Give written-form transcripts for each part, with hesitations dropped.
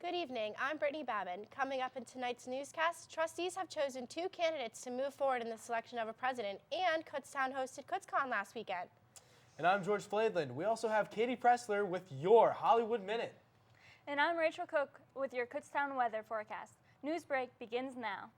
Good evening, I'm Brittany Babin. Coming up in tonight's newscast, trustees have chosen 2 candidates to move forward in the selection of a president, and Kutztown hosted Kutztown last weekend. And I'm George Fladland. We also have Katie Pressler with your Hollywood Minute. And I'm Rachel Cook with your Kutztown weather forecast. NewsBreak begins now.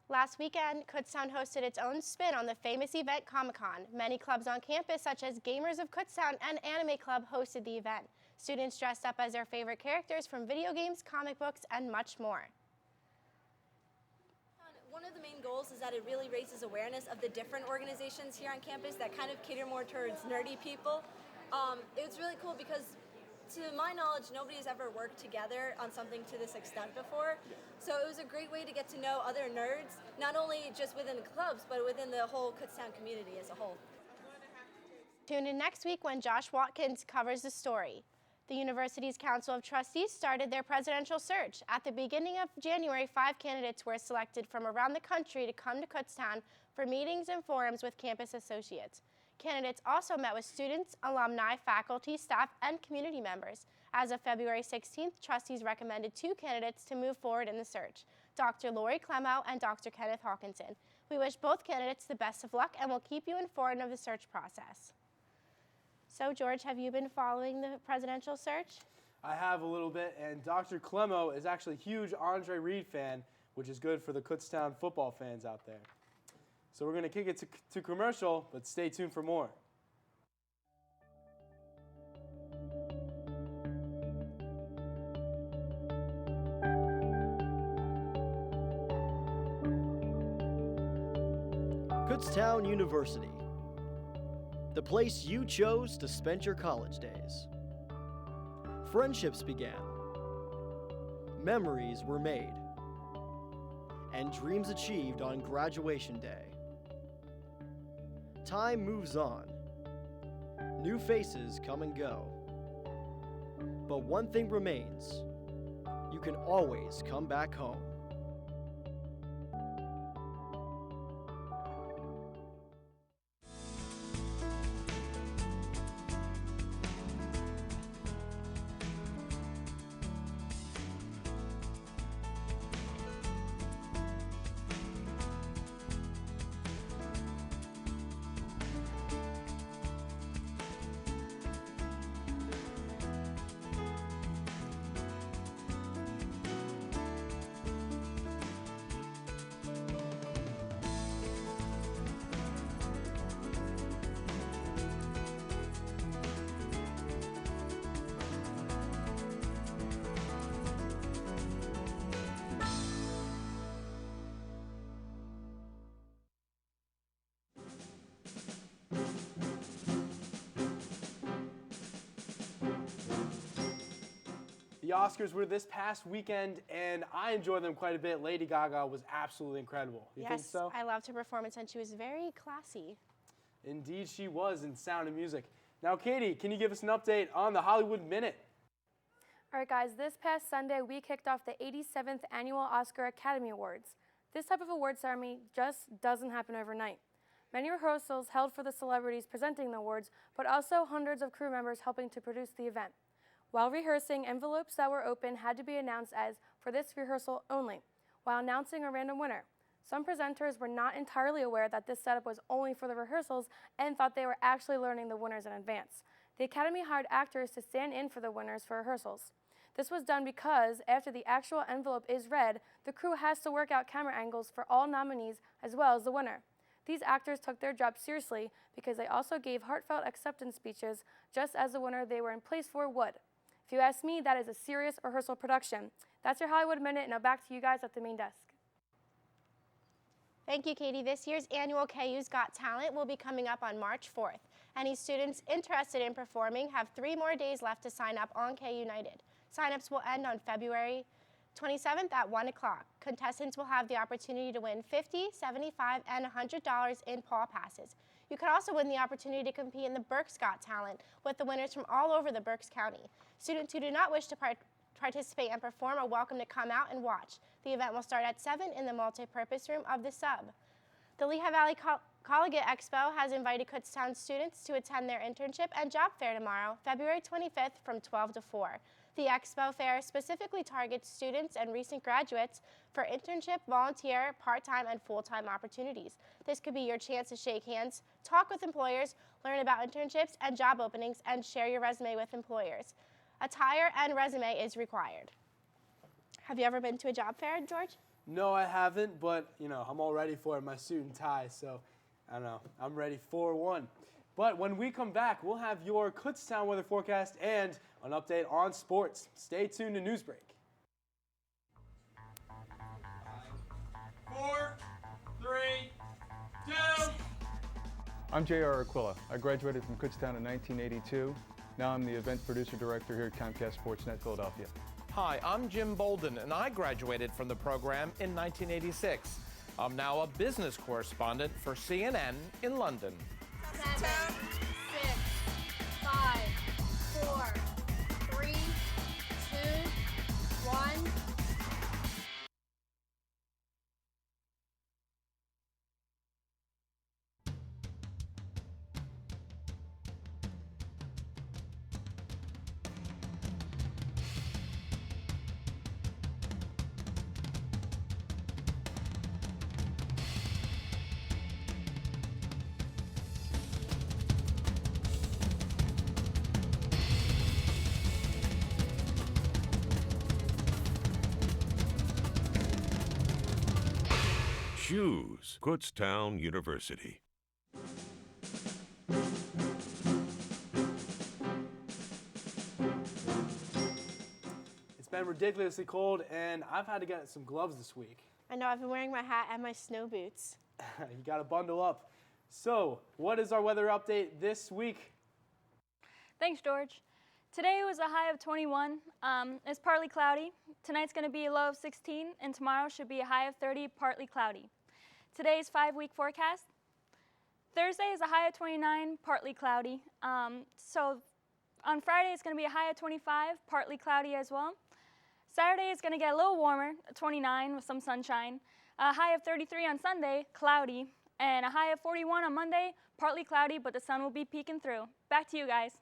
Last weekend, Kutztown hosted its own spin on the famous event Comic-Con. Many clubs on campus, such as Gamers of Kutztown and Anime Club, hosted the event. Students dressed up as their favorite characters from video games, comic books, and much more. One of the main goals is that it really raises awareness of the different organizations here on campus that kind of cater more towards nerdy people. It was really cool because, to my knowledge, nobody has ever worked together on something to this extent before. So it was a great way to get to know other nerds, not only just within the clubs, but within the whole Kutztown community as a whole. Tune in next week when Josh Watkins covers the story. The university's Council of Trustees started their presidential search. At the beginning of January, 5 candidates were selected from around the country to come to Kutztown for meetings and forums with campus associates. Candidates also met with students, alumni, faculty, staff, and community members. As of February 16th, trustees recommended 2 candidates to move forward in the search, Dr. Lori Clemo and Dr. Kenneth Hawkinson. We wish both candidates the best of luck and will keep you informed of the search process. So, George, have you been following the presidential search? I have a little bit, and Dr. Clemo is actually a huge Andre Reed fan, which is good for the Kutztown football fans out there. So we're going to kick it to commercial, but stay tuned for more. Kutztown University, the place you chose to spend your college days. Friendships began, memories were made, and dreams achieved on graduation day. Time moves on. New faces come and go. But one thing remains. You can always come back home. The Oscars were this past weekend, and I enjoyed them quite a bit. Lady Gaga was absolutely incredible. You think so? Yes, I loved her performance, and she was very classy. Indeed, she was in Sound of Music. Now, Katie, can you give us an update on the Hollywood Minute? All right, guys, this past Sunday, we kicked off the 87th Annual Oscar Academy Awards. This type of award ceremony just doesn't happen overnight. Many rehearsals held for the celebrities presenting the awards, but also hundreds of crew members helping to produce the event. While rehearsing, envelopes that were open had to be announced as for this rehearsal only, while announcing a random winner. Some presenters were not entirely aware that this setup was only for the rehearsals and thought they were actually learning the winners in advance. The Academy hired actors to stand in for the winners for rehearsals. This was done because after the actual envelope is read, the crew has to work out camera angles for all nominees as well as the winner. These actors took their job seriously because they also gave heartfelt acceptance speeches just as the winner they were in place for would. If you ask me, that is a serious rehearsal production. That's your Hollywood Minute. Now back to you guys at the main desk. Thank you, Katie. This year's annual KU's Got Talent will be coming up on March 4th. Any students interested in performing have 3 more days left to sign up on KU United. Sign-ups will end on February 27th at 1 o'clock. Contestants will have the opportunity to win $50, $75, and $100 in Paul passes. You could also win the opportunity to compete in the Berks Got Talent with the winners from all over the Berks County. Students who do not wish to participate and perform are welcome to come out and watch. The event will start at 7 in the multi-purpose room of the sub. The Lehigh Valley Collegiate Expo has invited Kutztown students to attend their internship and job fair tomorrow, February 25th from 12 to 4. The Expo Fair specifically targets students and recent graduates for internship, volunteer, part-time, and full-time opportunities. This could be your chance to shake hands, talk with employers, learn about internships and job openings, and share your resume with employers. Attire and resume is required. Have you ever been to a job fair, George? No, I haven't, but I'm all ready for it. My suit and tie, so I don't know. I'm ready for one. But when we come back, we'll have your Kutztown weather forecast and an update on sports. Stay tuned to NewsBreak. 4, 3, 2. I'm J.R. Aquila. I graduated from Kutztown in 1982. Now I'm the event producer director here at Comcast Sportsnet Philadelphia. Hi, I'm Jim Bolden, and I graduated from the program in 1986. I'm now a business correspondent for CNN in London. 7, 6, 5, 4, 3, 2, 1. Choose Kutztown University. It's been ridiculously cold, and I've had to get some gloves this week. I know, I've been wearing my hat and my snow boots. You got to bundle up. So, what is our weather update this week? Thanks, George. Today was a high of 21. It's partly cloudy. Tonight's going to be a low of 16, and tomorrow should be a high of 30, partly cloudy. Today's 5-week forecast. Thursday is a high of 29, partly cloudy. So on Friday, it's going to be a high of 25, partly cloudy as well. Saturday is going to get a little warmer, 29 with some sunshine. A high of 33 on Sunday, cloudy. And a high of 41 on Monday, partly cloudy, but the sun will be peeking through. Back to you guys.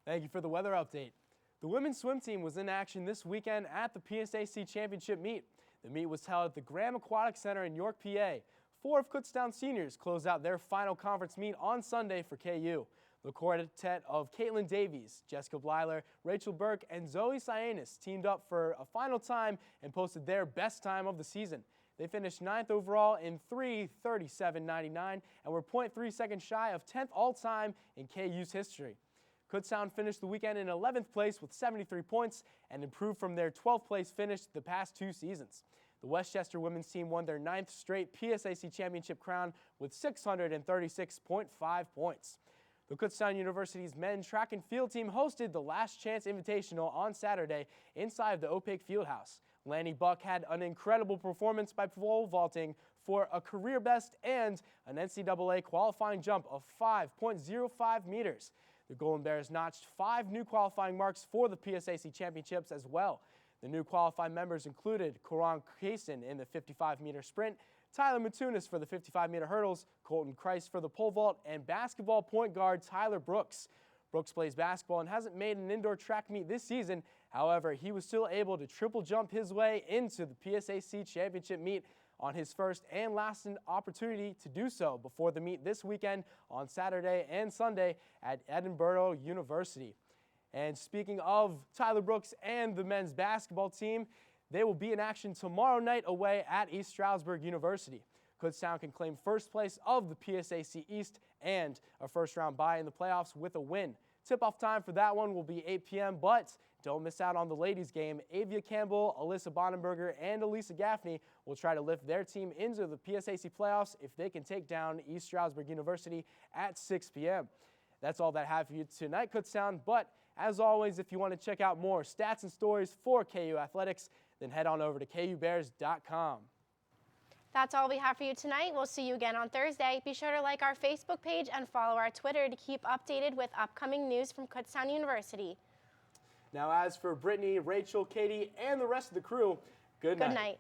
Thank you for the weather update. The women's swim team was in action this weekend at the PSAC Championship meet. The meet was held at the Graham Aquatic Center in York, PA. 4 of Kutztown seniors closed out their final conference meet on Sunday for KU. The quartet of Caitlin Davies, Jessica Blyler, Rachel Burke, and Zoe Cyanis teamed up for a final time and posted their best time of the season. They finished 9th overall in 3:37.99 and were 0.3 seconds shy of 10th all-time in KU's history. Kutztown finished the weekend in 11th place with 73 points and improved from their 12th place finish the past 2 seasons. The Westchester women's team won their 9th straight PSAC championship crown with 636.5 points. The Kutztown University's men's track and field team hosted the Last Chance Invitational on Saturday inside the Opaque Fieldhouse. Lanny Buck had an incredible performance by pole vaulting for a career best and an NCAA qualifying jump of 5.05 meters. The Golden Bears notched 5 new qualifying marks for the PSAC championships as well. The new qualifying members included Coran Kaysen in the 55-meter sprint, Tyler Matunis for the 55-meter hurdles, Colton Christ for the pole vault, and basketball point guard Tyler Brooks. Brooks plays basketball and hasn't made an indoor track meet this season. However, he was still able to triple jump his way into the PSAC championship meet on his first and last opportunity to do so before the meet this weekend on Saturday and Sunday at Edinburgh University. And speaking of Tyler Brooks and the men's basketball team, they will be in action tomorrow night away at East Stroudsburg University. Kutztown can claim first place of the PSAC East and a first-round bye in the playoffs with a win. Tip-off time for that one will be 8 p.m., but don't miss out on the ladies' game. Avia Campbell, Alyssa Bonenberger, and Elisa Gaffney will try to lift their team into the PSAC playoffs if they can take down East Stroudsburg University at 6 p.m. That's all that I have for you tonight, Kutztown, but as always, if you want to check out more stats and stories for KU Athletics, then head on over to KUBears.com. That's all we have for you tonight. We'll see you again on Thursday. Be sure to like our Facebook page and follow our Twitter to keep updated with upcoming news from Kutztown University. Now, as for Brittany, Rachel, Katie, and the rest of the crew, good night. Good night.